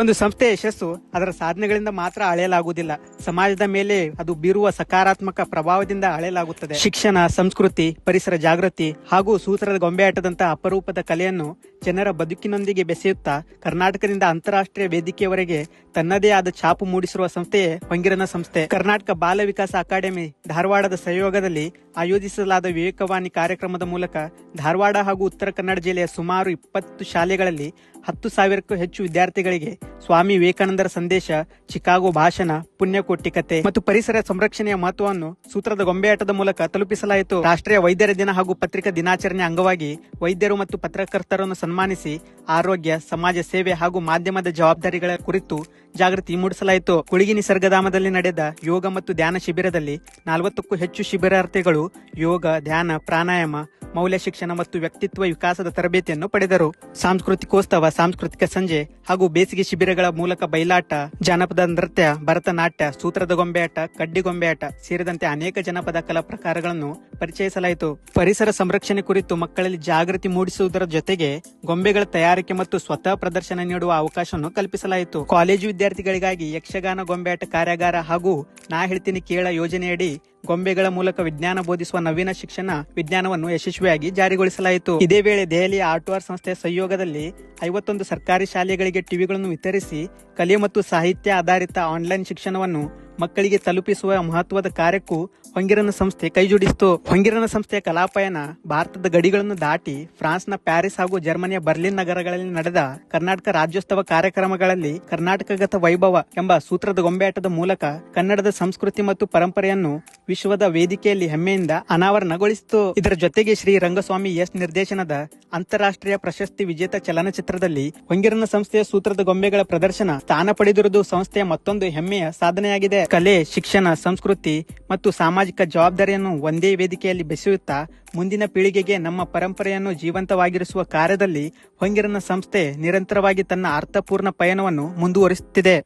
ಒಂದು ಸಂಸ್ಥೆಯ ಯಶಸ್ಸು ಅದರ ಸಾಧನೆಗಳಿಂದ ಮಾತ್ರ ಅಳೆಯಲಾಗುವುದಿಲ್ಲ, ಸಮಾಜದ ಮೇಲೆ ಅದು ಬೀರುವ ಸಕಾರಾತ್ಮಕ ಪ್ರಭಾವದಿಂದ ಅಳೆಯಲಾಗುತ್ತದೆ. ಶಿಕ್ಷಣ, ಸಂಸ್ಕೃತಿ, ಪರಿಸರ ಜಾಗೃತಿ ಹಾಗೂ ಸೂತ್ರದ ಗೊಂಬೆಯಾಟದಂತಹ ಅಪರೂಪದ ಕಲೆಯನ್ನು ಜನರ ಬದುಕಿನೊಂದಿಗೆ ಬೆಸೆಯುತ್ತಾ ಕರ್ನಾಟಕದಿಂದ ಅಂತಾರಾಷ್ಟ್ರೀಯ ವೇದಿಕೆಯವರೆಗೆ ತನ್ನದೇ ಆದ ಛಾಪು ಮೂಡಿಸಿರುವ ಸಂಸ್ಥೆಯೇ ಹೊಂಗಿರನ ಸಂಸ್ಥೆ. ಕರ್ನಾಟಕ ಬಾಲ ವಿಕಾಸ ಅಕಾಡೆಮಿ ಧಾರವಾಡದ ಸಹಯೋಗದಲ್ಲಿ ಆಯೋಜಿಸಲಾದ ವಿವೇಕವಾಣಿ ಕಾರ್ಯಕ್ರಮದ ಮೂಲಕ ಧಾರವಾಡ ಹಾಗೂ ಉತ್ತರ ಕನ್ನಡ ಜಿಲ್ಲೆಯ ಸುಮಾರು 20 ಶಾಲೆಗಳಲ್ಲಿ 10,000ಕ್ಕೂ ಹೆಚ್ಚು ವಿದ್ಯಾರ್ಥಿಗಳಿಗೆ ಸ್ವಾಮಿ ವಿವೇಕಾನಂದರ ಸಂದೇಶ, ಚಿಕಾಗೋ ಭಾಷಣ, ಪುಣ್ಯಕೋಟಿ ಕತೆ ಮತ್ತು ಪರಿಸರ ಸಂರಕ್ಷಣೆಯ ಮಹತ್ವವನ್ನು ಸೂತ್ರದ ಗೊಂಬೆಯಾಟದ ಮೂಲಕ ತಲುಪಿಸಲಾಯಿತು. ರಾಷ್ಟ್ರೀಯ ವೈದ್ಯರ ದಿನ ಹಾಗೂ ಪತ್ರಿಕಾ ದಿನಾಚರಣೆ ಅಂಗವಾಗಿ ವೈದ್ಯರು ಮತ್ತು ಪತ್ರಕರ್ತರನ್ನು ಸನ್ಮಾನಿಸಿ ಆರೋಗ್ಯ, ಸಮಾಜ ಸೇವೆ ಹಾಗೂ ಮಾಧ್ಯಮದ ಜವಾಬ್ದಾರಿಗಳ ಕುರಿತು ಜಾಗೃತಿ ಮೂಡಿಸಲಾಯಿತು. ಕುಳಿಗಿ ನಿಸರ್ಗಧಾಮದಲ್ಲಿ ನಡೆದ ಯೋಗ ಮತ್ತು ಧ್ಯಾನ ಶಿಬಿರದಲ್ಲಿ 40ಕ್ಕೂ ಹೆಚ್ಚು ಶಿಬಿರಾರ್ಥಿಗಳು ಯೋಗ, ಧ್ಯಾನ, ಪ್ರಾಣಾಯಾಮ, ಮೌಲ್ಯ ಶಿಕ್ಷಣ ಮತ್ತು ವ್ಯಕ್ತಿತ್ವ ವಿಕಾಸದ ತರಬೇತಿಯನ್ನು ಪಡೆದರು. ಸಾಂಸ್ಕೃತಿಕೋತ್ಸವ, ಸಾಂಸ್ಕೃತಿಕ ಸಂಜೆ ಹಾಗೂ ಬೇಸಿಗೆ ಶಿಬಿರಗಳ ಮೂಲಕ ಬಯಲಾಟ, ಜಾನಪದ ನೃತ್ಯ, ಭರತನಾಟ್ಯ, ಸೂತ್ರದ ಗೊಂಬೆಯಾಟ, ಕಡ್ಡಿ ಗೊಂಬೆಯಾಟ ಸೇರಿದಂತೆ ಅನೇಕ ಜನಪದ ಕಲಾ ಪ್ರಕಾರಗಳನ್ನು ಪರಿಚಯಿಸಲಾಯಿತು. ಪರಿಸರ ಸಂರಕ್ಷಣೆ ಕುರಿತು ಮಕ್ಕಳಲ್ಲಿ ಜಾಗೃತಿ ಮೂಡಿಸುವುದರ ಜೊತೆಗೆ ಗೊಂಬೆಗಳ ತಯಾರಿಕೆ ಮತ್ತು ಸ್ವತಃ ಪ್ರದರ್ಶನ ನೀಡುವ ಅವಕಾಶವನ್ನು ಕಲ್ಪಿಸಲಾಯಿತು. ಕಾಲೇಜು ವಿದ್ಯಾರ್ಥಿಗಳಿಗಾಗಿ ಯಕ್ಷಗಾನ ಗೊಂಬೆಯಾಟ ಕಾರ್ಯಾಗಾರ ಹಾಗೂ ನಾ ಹೇಳ್ತೀನಿ ಕೇಳ ಯೋಜನೆಯಡಿ ಗೊಂಬೆಗಳ ಮೂಲಕ ವಿಜ್ಞಾನ ಬೋಧಿಸುವ ನವೀನ ಶಿಕ್ಷಣ ವಿಜ್ಞಾನವನ್ನು ಯಶಸ್ವಿಯಾಗಿ ಜಾರಿಗೊಳಿಸಲಾಯಿತು. ಇದೇ ವೇಳೆ ದೆಹಲಿಯ ಆರ್ಟ್ವಾರ್ ಸಂಸ್ಥೆಯ ಸಹಯೋಗದಲ್ಲಿ 51 ಸರ್ಕಾರಿ ಶಾಲೆಗಳಿಗೆ ಟಿವಿಗಳನ್ನು ವಿತರಿಸಿ ಕಲೆ ಮತ್ತು ಸಾಹಿತ್ಯ ಆಧಾರಿತ ಆನ್ಲೈನ್ ಶಿಕ್ಷಣವನ್ನು ಮಕ್ಕಳಿಗೆ ತಲುಪಿಸುವ ಮಹತ್ವದ ಕಾರ್ಯಕ್ಕೂ ಹೊಂಗಿರನ ಸಂಸ್ಥೆ ಕೈಜೋಡಿಸಿತು. ಹೊಂಗಿರನ ಸಂಸ್ಥೆಯ ಕಲಾಪಯಣ ಭಾರತದ ಗಡಿಗಳನ್ನು ದಾಟಿ ಫ್ರಾನ್ಸ್ನ ಪ್ಯಾರಿಸ್ ಹಾಗೂ ಜರ್ಮನಿಯ ಬರ್ಲಿನ್ ನಗರಗಳಲ್ಲಿ ನಡೆದ ಕರ್ನಾಟಕ ರಾಜ್ಯೋತ್ಸವ ಕಾರ್ಯಕ್ರಮಗಳಲ್ಲಿ ಕರ್ನಾಟಕಗತ ವೈಭವ ಎಂಬ ಸೂತ್ರದ ಗೊಂಬೆಯಾಟದ ಮೂಲಕ ಕನ್ನಡದ ಸಂಸ್ಕೃತಿ ಮತ್ತು ಪರಂಪರೆಯನ್ನು ವಿಶ್ವದ ವೇದಿಕೆಯಲ್ಲಿ ಹೆಮ್ಮೆಯಿಂದ ಅನಾವರಣಗೊಳಿಸಿತು. ಇದರ ಜೊತೆಗೆ ಶ್ರೀ ರಂಗಸ್ವಾಮಿ ಎಸ್ ನಿರ್ದೇಶನದ ಅಂತಾರಾಷ್ಟ್ರೀಯ ಪ್ರಶಸ್ತಿ ವಿಜೇತ ಚಲನಚಿತ್ರದಲ್ಲಿ ಹೊಂಗಿರನ ಸಂಸ್ಥೆಯ ಸೂತ್ರದ ಗೊಂಬೆಗಳ ಪ್ರದರ್ಶನ ಸ್ಥಾನ ಪಡೆದಿರುವುದು ಸಂಸ್ಥೆಯ ಮತ್ತೊಂದು ಹೆಮ್ಮೆಯ ಸಾಧನೆಯಾಗಿದೆ. ಕಲೆ, ಶಿಕ್ಷಣ, ಸಂಸ್ಕೃತಿ ಮತ್ತು ಸಾಮಾಜಿಕ ಜವಾಬ್ದಾರಿಯನ್ನು ಒಂದೇ ವೇದಿಕೆಯಲ್ಲಿ ಬೆಸೆಯುತ್ತಾ ಮುಂದಿನ ಪೀಳಿಗೆಗೆ ನಮ್ಮ ಪರಂಪರೆಯನ್ನು ಜೀವಂತವಾಗಿರಿಸುವ ಕಾರ್ಯದಲ್ಲಿ ಹೊಂಗಿರನ ಸಂಸ್ಥೆ ನಿರಂತರವಾಗಿ ತನ್ನ ಅರ್ಥಪೂರ್ಣ ಪಯಣವನ್ನು ಮುಂದುವರಿಸುತ್ತಿದೆ.